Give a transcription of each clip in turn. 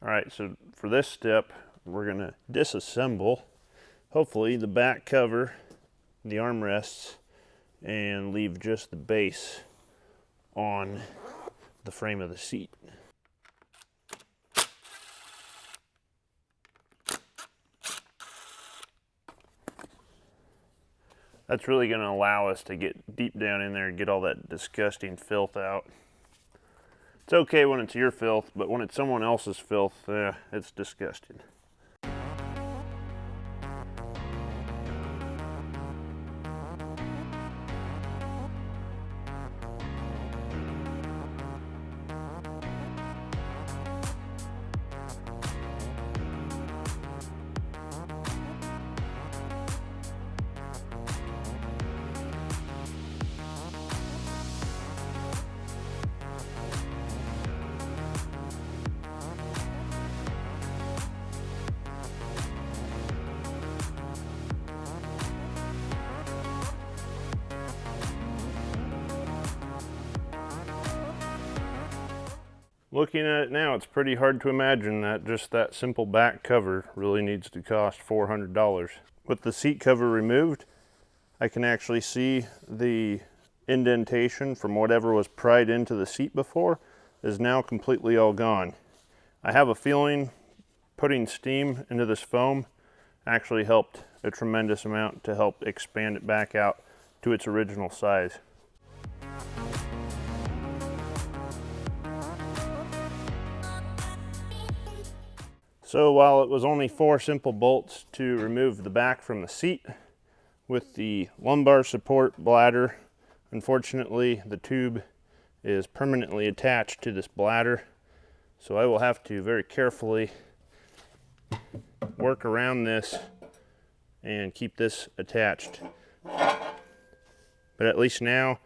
All right, so for this step, we're gonna disassemble, hopefully, the back cover, the armrests, and leave just the base on the frame of the seat. That's really going to allow us to get deep down in there and get all that disgusting filth out. It's okay when it's your filth, but when it's someone else's filth, it's disgusting. Looking at it now, it's pretty hard to imagine that just that simple back cover really needs to cost $400. With the seat cover removed, I can actually see the indentation from whatever was pried into the seat before is now completely all gone. I have a feeling putting steam into this foam actually helped a tremendous amount to help expand it back out to its original size. So while it was only 4 simple bolts to remove the back from the seat, with the lumbar support bladder, unfortunately the tube is permanently attached to this bladder, so I will have to very carefully work around this and keep this attached. But at least now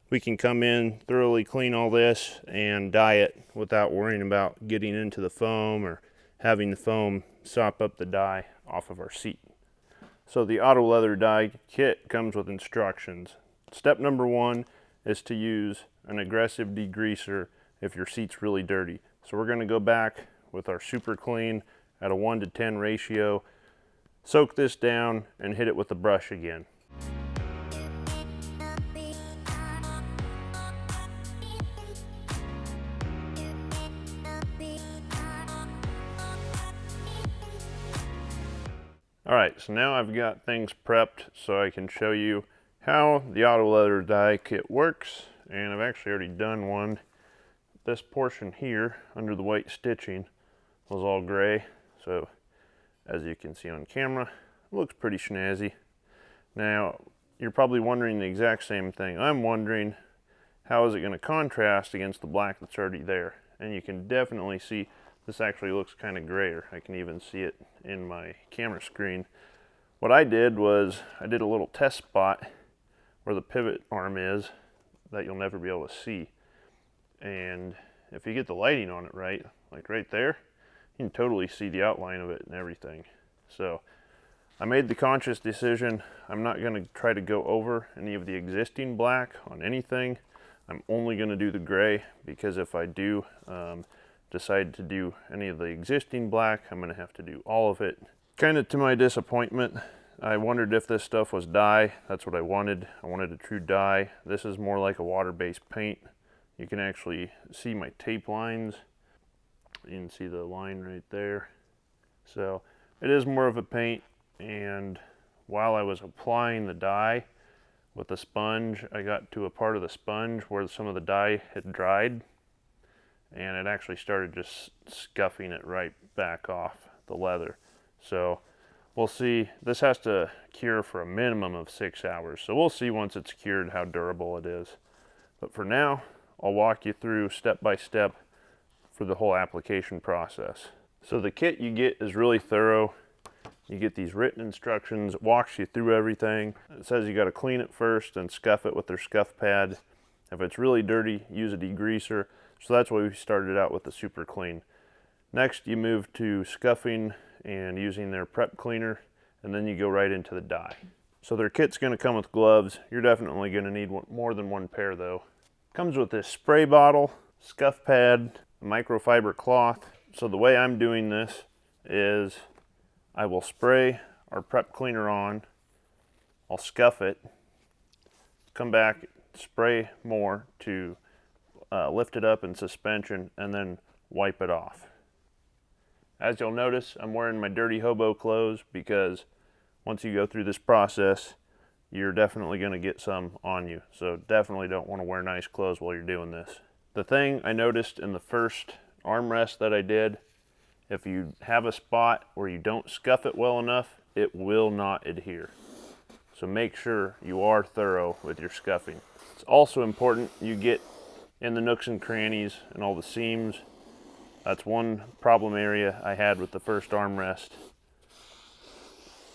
we can come in, thoroughly clean all this, and dye it without worrying about getting into the foam or having the foam sop up the dye off of our seat. So the auto leather dye kit comes with instructions. Step number 1 is to use an aggressive degreaser if your seat's really dirty. So we're going to go back with our super clean at a 1:10 ratio, soak this down, and hit it with the brush again. Alright, so now I've got things prepped so I can show you how the auto leather dye kit works, and I've actually already done one. This portion here under the white stitching was all gray, so as you can see on camera, it looks pretty snazzy. Now you're probably wondering the exact same thing. I'm wondering, how is it going to contrast against the black that's already there? And you can definitely see this actually looks kind of grayer. I can even see it in my camera screen. What I did was I did a little test spot where the pivot arm is that you'll never be able to see. And if you get the lighting on it right, like right there, you can totally see the outline of it and everything. So I made the conscious decision, I'm not going to try to go over any of the existing black on anything. I'm only going to do the gray, because if I do decide to do any of the existing black, I'm going to have to do all of it. Kind of to my disappointment, I wondered if this stuff was dye. That's what I wanted. I wanted a true dye. This is more like a water-based paint. You can actually see my tape lines. You can see the line right there. So it is more of a paint, and while I was applying the dye with the sponge, I got to a part of the sponge where some of the dye had dried, and it actually started just scuffing it right back off the leather. So we'll see. This has to cure for a minimum of 6 hours. So we'll see once it's cured how durable it is. But for now, I'll walk you through step by step for the whole application process. So the kit you get is really thorough. You get these written instructions, it walks you through everything. It says you got to clean it first and scuff it with their scuff pad. If it's really dirty, use a degreaser. So that's why we started out with the super clean. Next, you move to scuffing and using their prep cleaner, and then you go right into the dye. So their kit's going to come with gloves. You're definitely going to need more than one pair though. Comes with this spray bottle, scuff pad, a microfiber cloth, So the way I'm doing this is I will spray our prep cleaner on, I'll scuff it, come back, spray more to lift it up in suspension, and then wipe it off. As you'll notice, I'm wearing my dirty hobo clothes because once you go through this process, you're definitely going to get some on you. So definitely don't want to wear nice clothes while you're doing this. The thing I noticed in the first armrest that I did, if you have a spot where you don't scuff it well enough, it will not adhere. So make sure you are thorough with your scuffing. It's also important you get in the nooks and crannies and all the seams. That's one problem area I had with the first armrest,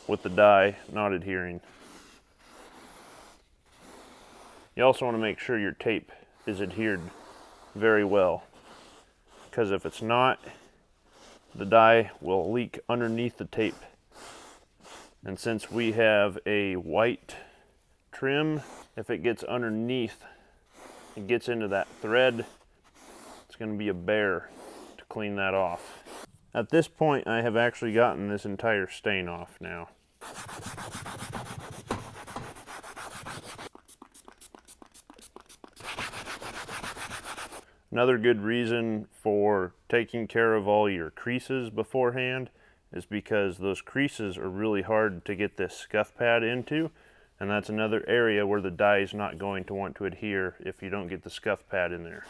with the die not adhering. You also want to make sure your tape is adhered very well, because if it's not, the die will leak underneath the tape. And since we have a white trim, if it gets underneath, it gets into that thread, it's going to be a bear to clean that off. At this point, I have actually gotten this entire stain off now. Another good reason for taking care of all your creases beforehand is because those creases are really hard to get this scuff pad into, and that's another area where the die is not going to want to adhere if you don't get the scuff pad in there.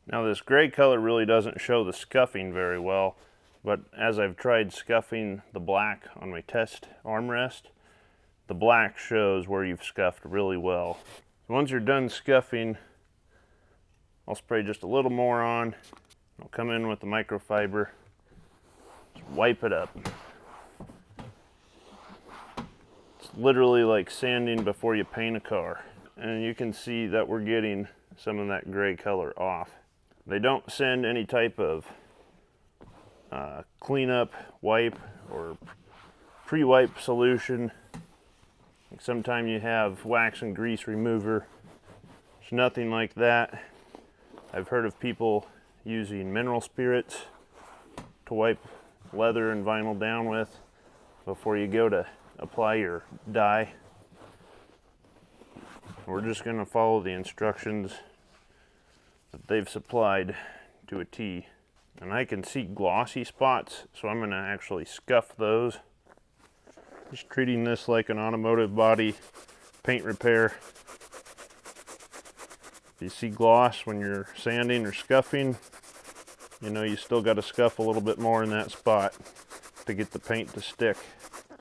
Now this gray color really doesn't show the scuffing very well, but as I've tried scuffing the black on my test armrest, the black shows where you've scuffed really well. So once you're done scuffing, I'll spray just a little more on. I'll come in with the microfiber, just wipe it up. It's literally like sanding before you paint a car. And you can see that we're getting some of that gray color off. They don't send any type of cleanup wipe or pre-wipe solution. Sometimes you have wax and grease remover. There's nothing like that. I've heard of people using mineral spirits to wipe leather and vinyl down with before you go to apply your dye. We're just going to follow the instructions that they've supplied to a T. And I can see glossy spots, so I'm going to actually scuff those. Just treating this like an automotive body paint repair. If you see gloss when you're sanding or scuffing, you know you still got to scuff a little bit more in that spot to get the paint to stick.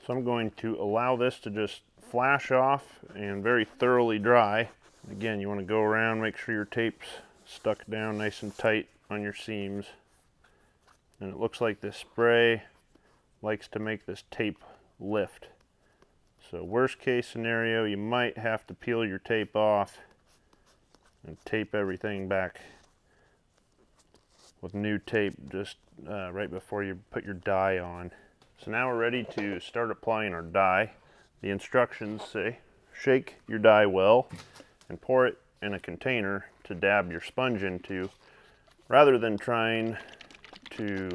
So I'm going to allow this to just flash off and very thoroughly dry. Again, you want to go around, make sure your tape's stuck down nice and tight on your seams. And it looks like this spray likes to make this tape lift. So worst case scenario, you might have to peel your tape off and tape everything back with new tape just right before you put your dye on. So now we're ready to start applying our dye. The instructions say, shake your dye well and pour it in a container to dab your sponge into, rather than trying to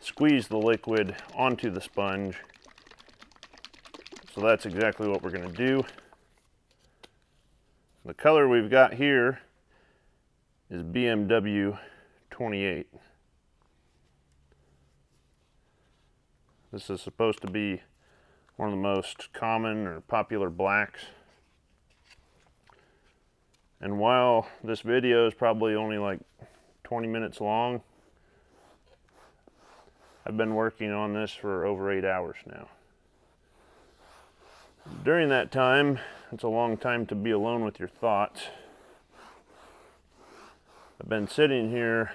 squeeze the liquid onto the sponge. So that's exactly what we're going to do. The color we've got here is BMW 28. This is supposed to be one of the most common or popular blacks. And while this video is probably only like 20 minutes long, I've been working on this for over 8 hours now. During that time, it's a long time to be alone with your thoughts. I've been sitting here.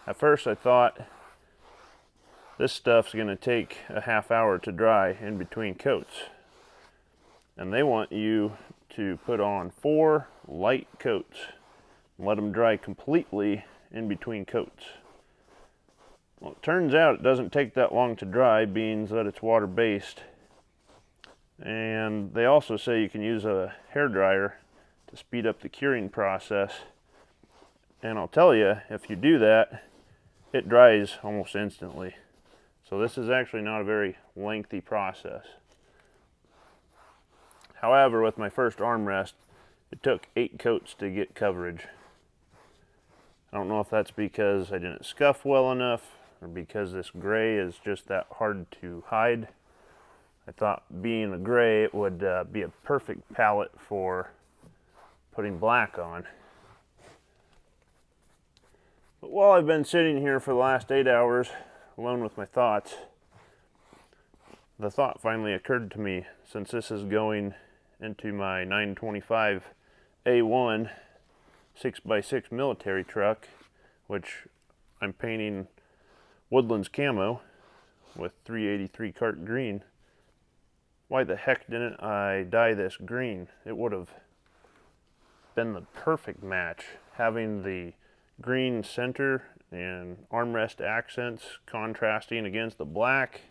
At first I thought this stuff's going to take a half hour to dry in between coats. And they want you to put on 4 light coats and let them dry completely in between coats. Well, it turns out it doesn't take that long to dry, being that it's water-based. And they also say you can use a hairdryer to speed up the curing process. And I'll tell you, if you do that, it dries almost instantly. So this is actually not a very lengthy process. However, with my first armrest, it took 8 coats to get coverage. I don't know if that's because I didn't scuff well enough or because this gray is just that hard to hide. I thought being a gray, it would be a perfect palette for putting black on. But while I've been sitting here for the last 8 hours, alone with my thoughts, the thought finally occurred to me, since this is going into my 925 A1 6x6 military truck, which I'm painting Woodlands camo with 383 cart green. Why the heck didn't I dye this green? It would have been the perfect match. Having the green center and armrest accents contrasting against the black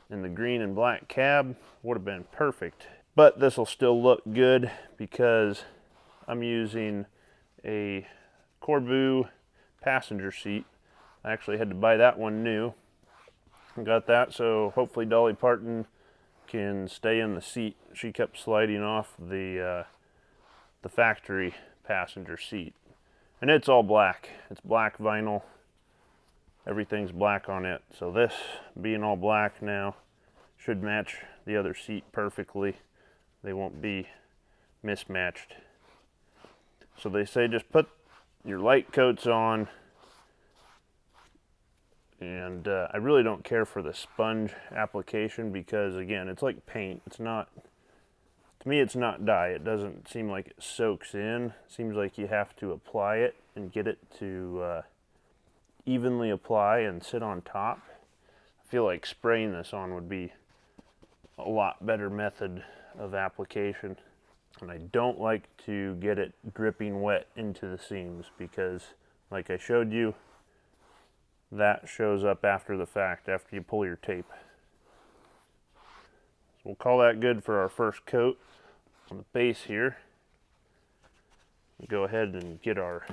and the green and black cab would have been perfect. But this will still look good because I'm using a Corbu passenger seat. I actually had to buy that one new. I got that so hopefully Dolly Parton can stay in the seat. She kept sliding off the factory passenger seat. And it's all black. It's black vinyl. Everything's black on it. So this being all black now should match the other seat perfectly. They won't be mismatched. So they say just put your light coats on, and I really don't care for the sponge application because, again, it's like paint. It's not, to me it's not dye. It doesn't seem like it soaks in. It seems like you have to apply it and get it to evenly apply and sit on top. I feel like spraying this on would be a lot better method of application. And I don't like to get it dripping wet into the seams because, like I showed you, that shows up after the fact, after you pull your tape. So we'll call that good for our first coat on the base here. We'll go ahead and get our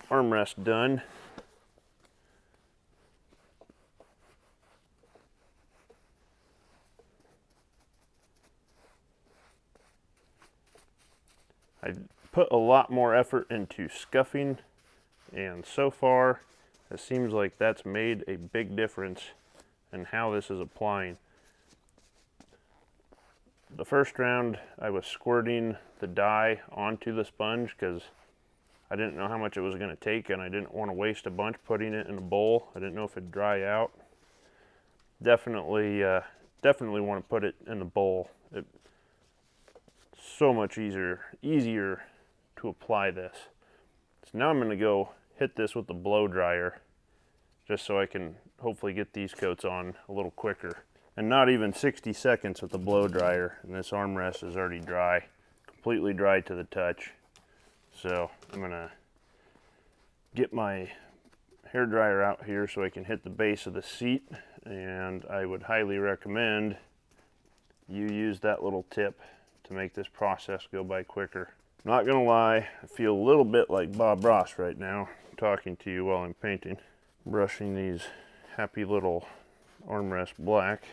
armrest done. I put a lot more effort into scuffing, and so far it seems like that's made a big difference in how this is applying. The first round I was squirting the dye onto the sponge because I didn't know how much it was going to take, and I didn't want to waste a bunch putting it in a bowl. I didn't know if it'd dry out. Definitely want to put it in the bowl. It's so much easier to apply this. So now I'm going to go hit this with the blow dryer just so I can hopefully get these coats on a little quicker. And not even 60 seconds with the blow dryer, and this armrest is already dry, completely dry to the touch. So I'm going to get my hair dryer out here so I can hit the base of the seat, and I would highly recommend you use that little tip to make this process go by quicker. Not gonna lie, I feel a little bit like Bob Ross right now talking to you while I'm painting. Brushing these happy little armrest black.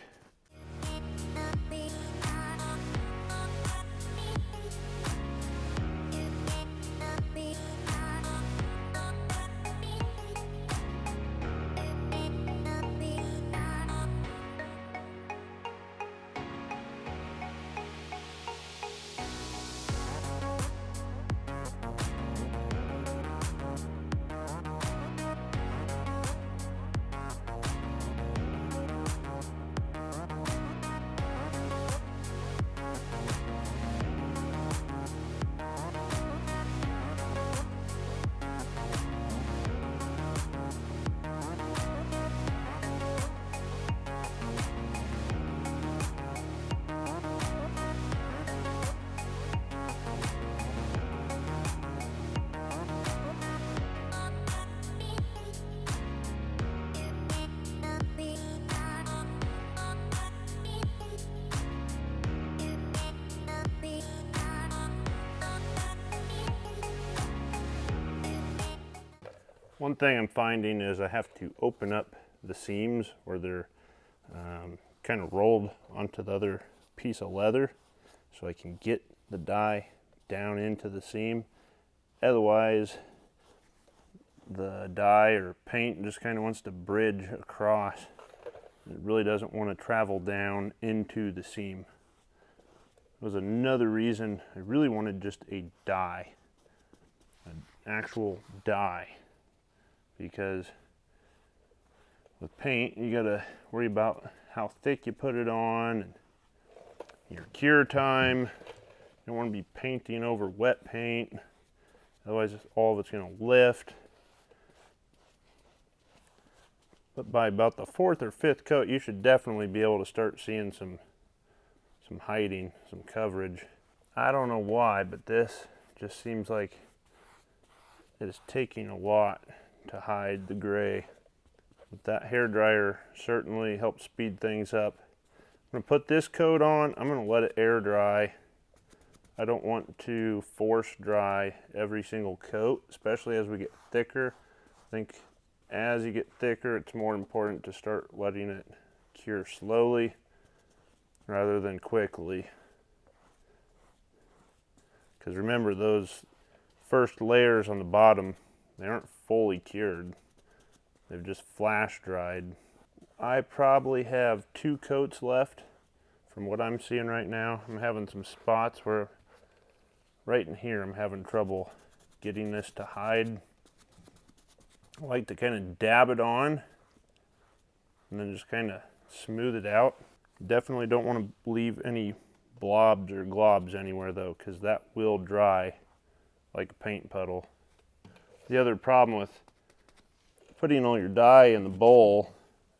One thing I'm finding is I have to open up the seams where they're kind of rolled onto the other piece of leather so I can get the dye down into the seam. Otherwise, the dye or paint just kind of wants to bridge across. It really doesn't want to travel down into the seam. That was another reason I really wanted just a dye, an actual dye, because with paint you gotta worry about how thick you put it on and your cure time. You don't want to be painting over wet paint, otherwise all of it's going to lift. But by about the 4th or 5th coat, you should definitely be able to start seeing some hiding, some coverage. I don't know why, but this just seems like it is taking a lot to hide the gray. But that hair dryer certainly helps speed things up. I'm going to put this coat on. I'm going to let it air dry. I don't want to force dry every single coat, especially as we get thicker. I think as you get thicker, it's more important to start letting it cure slowly rather than quickly. Because remember, those first layers on the bottom, they aren't fully cured. They've just flash dried. I probably have 2 coats left from what I'm seeing right now. I'm having some spots where right in here I'm having trouble getting this to hide. I like to kind of dab it on and then just kind of smooth it out. Definitely don't want to leave any blobs or globs anywhere though, because that will dry like a paint puddle. The other problem with putting all your dye in the bowl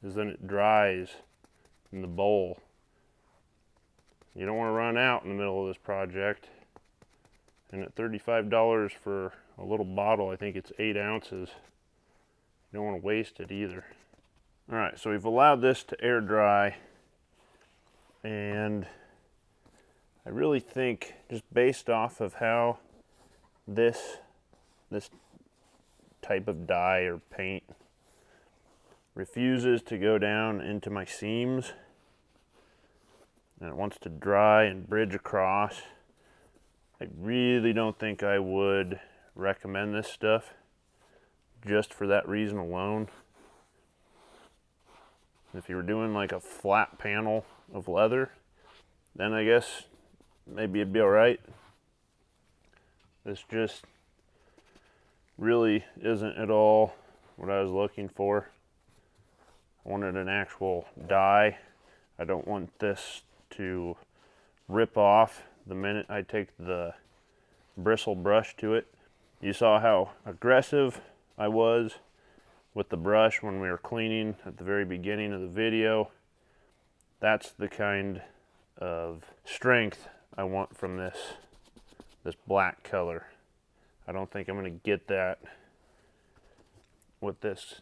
is then it dries in the bowl. You don't want to run out in the middle of this project. And at $35 for a little bottle, I think it's 8 ounces. You don't want to waste it either. All right, so we've allowed this to air dry, and I really think, just based off of how this type of dye or paint refuses to go down into my seams, and it wants to dry and bridge across, I really don't think I would recommend this stuff just for that reason alone. If you were doing like a flat panel of leather, then I guess maybe it'd be all right. This just really isn't at all what I was looking for. I wanted an actual dye. I don't want this to rip off the minute I take the bristle brush to it. You saw how aggressive I was with the brush when we were cleaning at the very beginning of the video. That's the kind of strength I want from this black color. I don't think I'm going to get that with this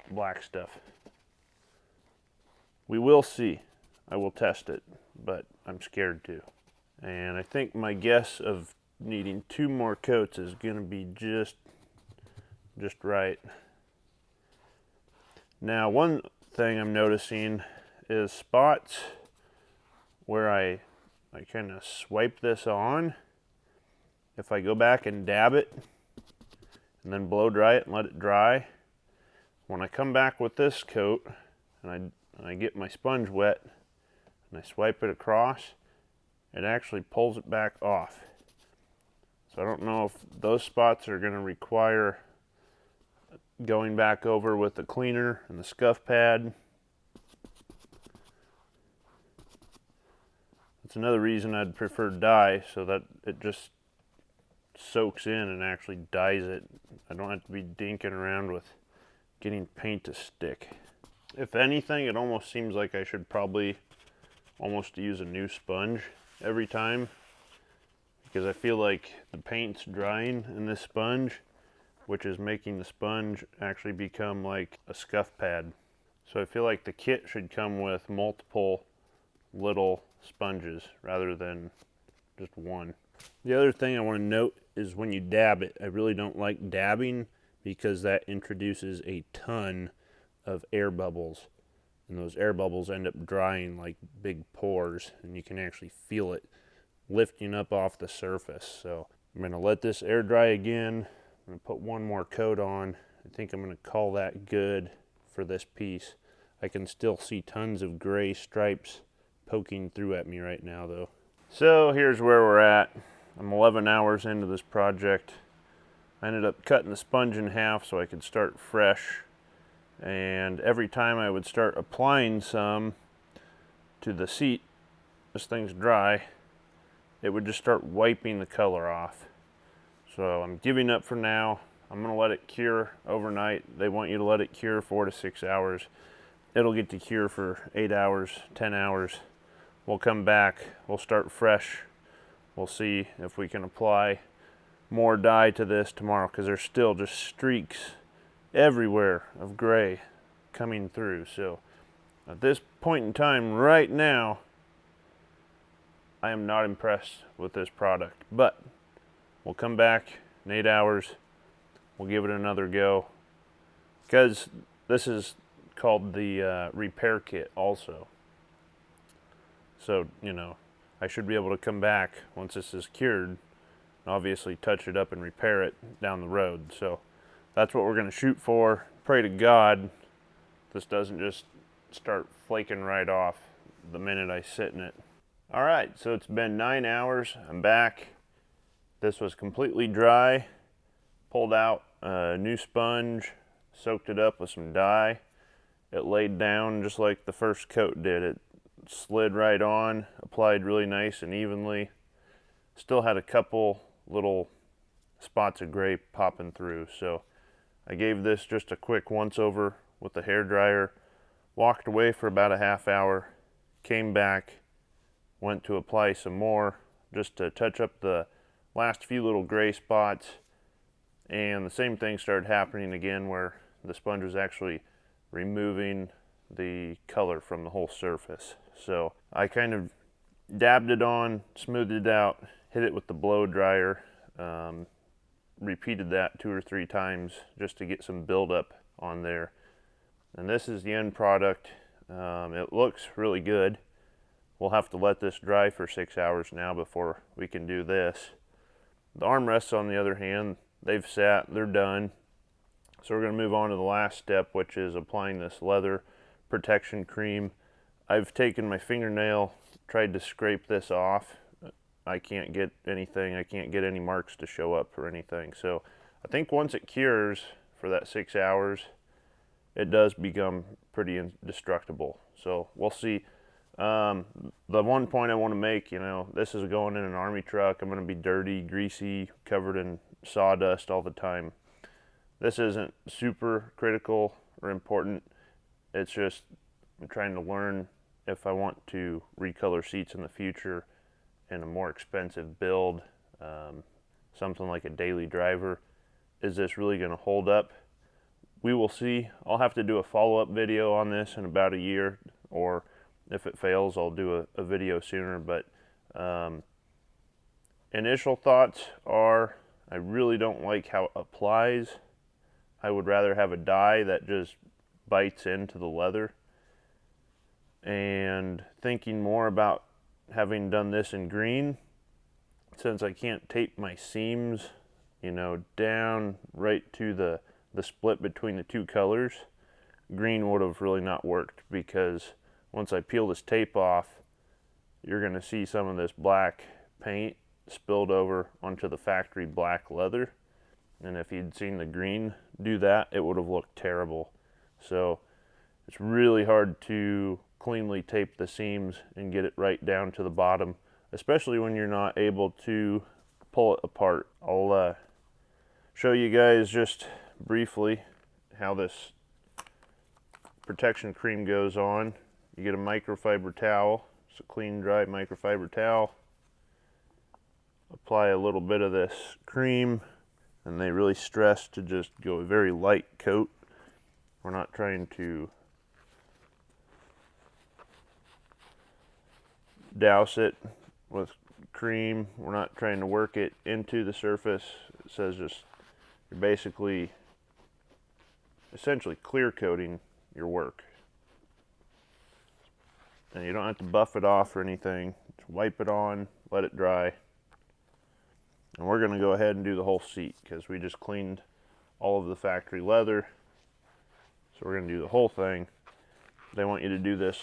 black stuff. We will see. I will test it, but I'm scared to. And I think my guess of needing 2 more coats is going to be just right. Now, one thing I'm noticing is spots where I kind of swipe this on. If I go back and dab it and then blow dry it and let it dry, when I come back with this coat and I get my sponge wet and I swipe it across, it actually pulls it back off. So I don't know if those spots are going to require going back over with the cleaner and the scuff pad. That's another reason I'd prefer dye, so that it just soaks in and actually dyes it. I don't have to be dinking around with getting paint to stick. If anything, it almost seems like I should probably almost use a new sponge every time, because I feel like the paint's drying in this sponge, which is making the sponge actually become like a scuff pad. So I feel like the kit should come with multiple little sponges rather than just one. The other thing I want to note is when you dab it, I really don't like dabbing because that introduces a ton of air bubbles, and those air bubbles end up drying like big pores, and you can actually feel it lifting up off the surface. So I'm going to let this air dry again. I'm going to put one more coat on. I think I'm going to call that good for this piece. I can still see tons of gray stripes poking through at me right now though. So here's where we're at. I'm 11 hours into this project. I ended up cutting the sponge in half so I could start fresh. And every time I would start applying some to the seat, this thing's dry, it would just start wiping the color off. So I'm giving up for now. I'm gonna let it cure overnight. They want you to let it cure 4 to 6 hours. It'll get to cure for 8 hours, 10 hours. We'll come back, we'll start fresh. We'll see if we can apply more dye to this tomorrow, because there's still just streaks everywhere of gray coming through. So at this point in time right now, I am not impressed with this product, but we'll come back in 8 hours. We'll give it another go, because this is called the repair kit also. So, you know, I should be able to come back once this is cured and obviously touch it up and repair it down the road. So that's what we're going to shoot for. Pray to God this doesn't just start flaking right off the minute I sit in it. All right, so it's been 9 hours. I'm back. This was completely dry. Pulled out a new sponge, soaked it up with some dye. It laid down just like the first coat did. It slid right on, applied really nice and evenly. Still had a couple little spots of gray popping through. So I gave this just a quick once over with the hair dryer, walked away for about a half hour, came back, went to apply some more just to touch up the last few little gray spots, and the same thing started happening again where the sponge was actually removing the color from the whole surface. So I kind of dabbed it on, smoothed it out, hit it with the blow dryer, repeated that 2 or 3 times just to get some buildup on there. And this is the end product. It looks really good. We'll have to let this dry for 6 hours now before we can do this. The armrests, on the other hand, they've sat, they're done. So we're going to move on to the last step, which is applying this leather protection cream. I've taken my fingernail, tried to scrape this off. I can't get anything, I can't get any marks to show up or anything. So I think once it cures for that 6 hours, it does become pretty indestructible. So we'll see. The one point I want to make, you know, this is going in an army truck. I'm going to be dirty, greasy, covered in sawdust all the time. This isn't super critical or important. It's just I'm trying to learn if I want to recolor seats in the future in a more expensive build, something like a daily driver. Is this really going to hold up? We will see. I'll have to do a follow-up video on this in about a year, or if it fails, I'll do a video sooner. But initial thoughts are I really don't like how it applies. I would rather have a dye that just bites into the leather. And thinking more about having done this in green, since I can't tape my seams, you know, down right to the split between the two colors, green would have really not worked, because once I peel this tape off, you're going to see some of this black paint spilled over onto the factory black leather. And if you'd seen the green do that, it would have looked terrible. So it's really hard to cleanly tape the seams and get it right down to the bottom, especially when you're not able to pull it apart. I'll show you guys just briefly how this protection cream goes on. You get a microfiber towel. It's a clean, dry microfiber towel. Apply a little bit of this cream, and they really stress to just go a very light coat. We're not trying to douse it with cream. We're not trying to work it into the surface. It says just you're basically essentially clear coating your work. And you don't have to buff it off or anything. Just wipe it on, let it dry. And we're going to go ahead and do the whole seat because we just cleaned all of the factory leather. So we're going to do the whole thing. They want you to do this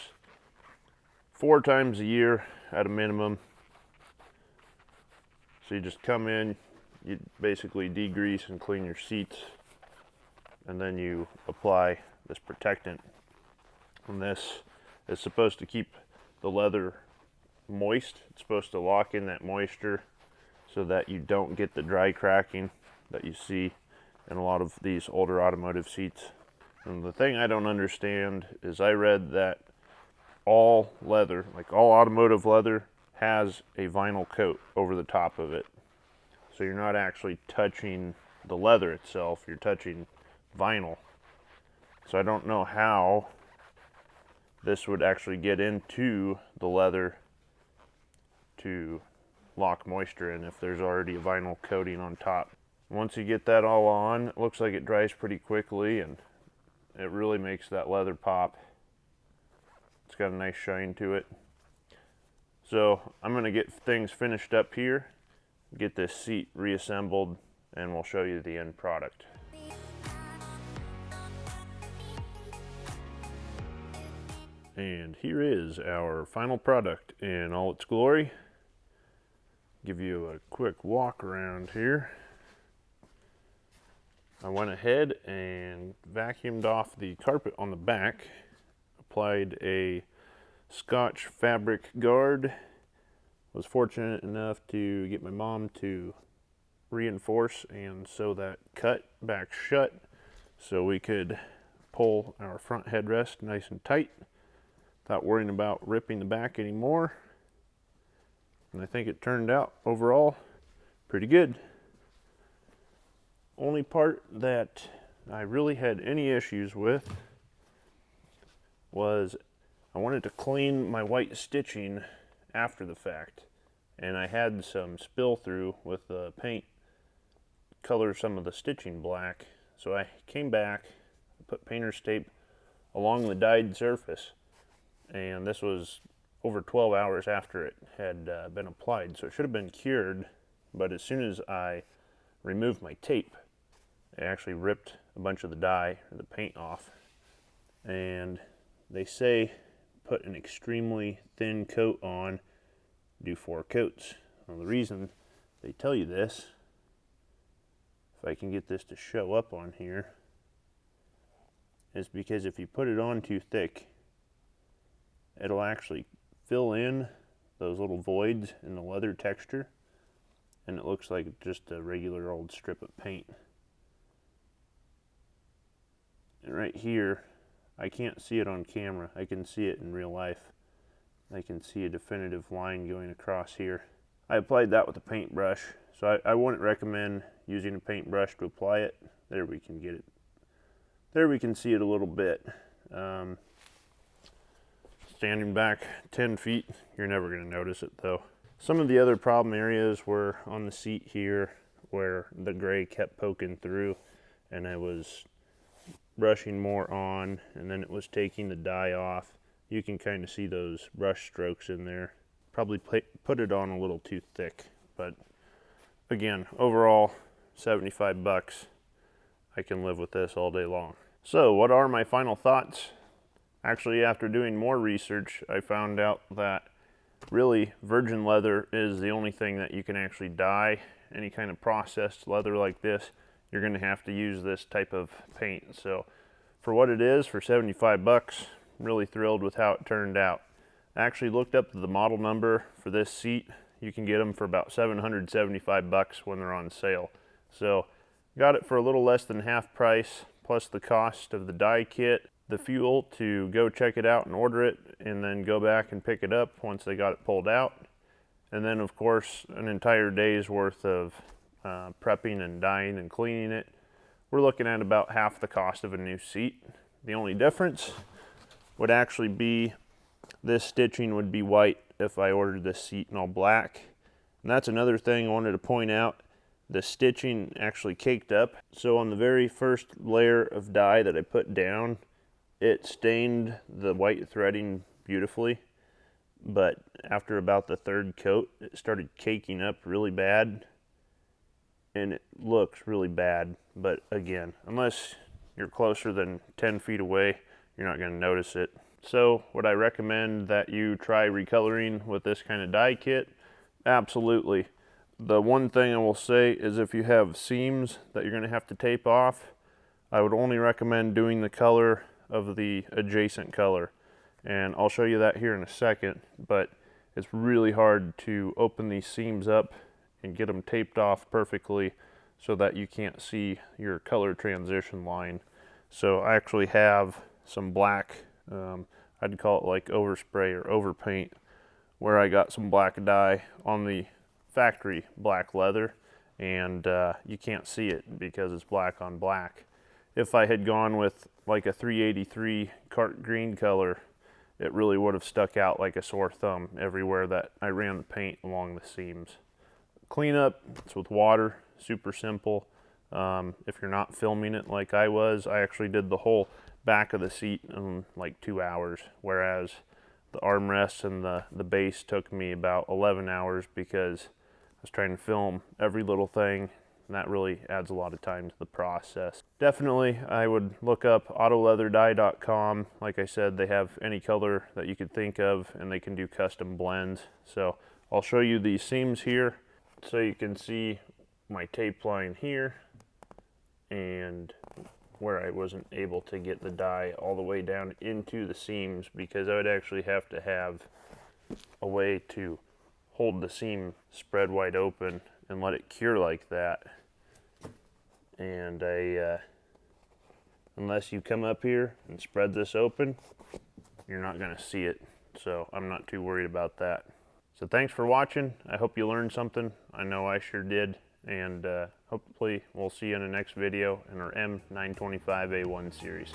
4 times a year at a minimum. So you just come in, you basically degrease and clean your seats, and then you apply this protectant. And this is supposed to keep the leather moist. It's supposed to lock in that moisture so that you don't get the dry cracking that you see in a lot of these older automotive seats. And the thing I don't understand is I read that all leather, like all automotive leather, has a vinyl coat over the top of it. So you're not actually touching the leather itself, you're touching vinyl. So I don't know how this would actually get into the leather to lock moisture in if there's already a vinyl coating on top. Once you get that all on, it looks like it dries pretty quickly and it really makes that leather pop. It's got a nice shine to it. So I'm going to get things finished up here, get this seat reassembled, and we'll show you the end product. And here is our final product in all its glory. Give you a quick walk around here. I went ahead and vacuumed off the carpet on the back, applied a Scotch fabric guard. Was fortunate enough to get my mom to reinforce and sew that cut back shut so we could pull our front headrest nice and tight without worrying about ripping the back anymore. And I think it turned out overall pretty good. Only part that I really had any issues with was I wanted to clean my white stitching after the fact, and I had some spill through with the paint color some of the stitching black. So I came back, put painter's tape along the dyed surface, and this was over 12 hours after it had been applied, so it should have been cured. But as soon as I removed my tape, I actually ripped a bunch of the dye or the paint off. And they say put an extremely thin coat on, do 4 coats. Well, the reason they tell you this, if I can get this to show up on here, is because if you put it on too thick, it'll actually fill in those little voids in the leather texture, and it looks like just a regular old strip of paint. And right here, I can't see it on camera. I can see it in real life. I can see a definitive line going across here. I applied that with a paintbrush, so I wouldn't recommend using a paintbrush to apply it. There we can get it. There we can see it a little bit. Standing back 10 feet, you're never going to notice it though. Some of the other problem areas were on the seat here where the gray kept poking through, and I was brushing more on, and then it was taking the dye off. You can kind of see those brush strokes in there. Probably put it on a little too thick, but again, overall, 75 bucks. I can live with this all day long. So what are my final thoughts? Actually, after doing more research, I found out that really virgin leather is the only thing that you can actually dye. Any kind of processed leather like this, you're going to have to use this type of paint. So for what it is, for 75 bucks, I'm really thrilled with how it turned out. I actually looked up the model number for this seat. You can get them for about 775 bucks when they're on sale. So got it for a little less than half price, plus the cost of the dye kit, the fuel to go check it out and order it, and then go back and pick it up once they got it pulled out. And then of course an entire day's worth of prepping and dyeing and cleaning it. We're looking at about half the cost of a new seat. The only difference would actually be this stitching would be white if I ordered this seat in all black. And that's another thing I wanted to point out. the stitching actually caked up. So on the very first layer of dye that I put down, it stained the white threading beautifully, but after about the third coat, it started caking up really bad, and it looks really bad. But again, unless you're closer than 10 feet away, you're not going to notice it. So would I recommend that you try recoloring with this kind of dye kit? Absolutely. The one thing I will say is if you have seams that you're going to have to tape off, I would only recommend doing the color of the adjacent color. And I'll show you that here in a second, but it's really hard to open these seams up and get them taped off perfectly so that you can't see your color transition line. So I actually have some black, I'd call it like overspray or overpaint, where I got some black dye on the factory black leather, and you can't see it because it's black on black. If I had gone with like a 383 cart green color, it really would have stuck out like a sore thumb everywhere that I ran the paint along the seams. Cleanup, it's with water, super simple. If you're not filming it like I was, I actually did the whole back of the seat in like 2 hours, whereas the armrests and the base took me about 11 hours because I was trying to film every little thing, and that really adds a lot of time to the process. Definitely, I would look up autoleatherdye.com. Like I said, they have any color that you could think of, and they can do custom blends. So I'll show you these seams here so you can see my tape line here and where I wasn't able to get the dye all the way down into the seams because I would actually have to have a way to hold the seam spread wide open and let it cure like that. And unless you come up here and spread this open, you're not going to see it. So I'm not too worried about that. So thanks for watching. I hope you learned something. I know I sure did. And hopefully we'll see you in the next video in our M925A1 series.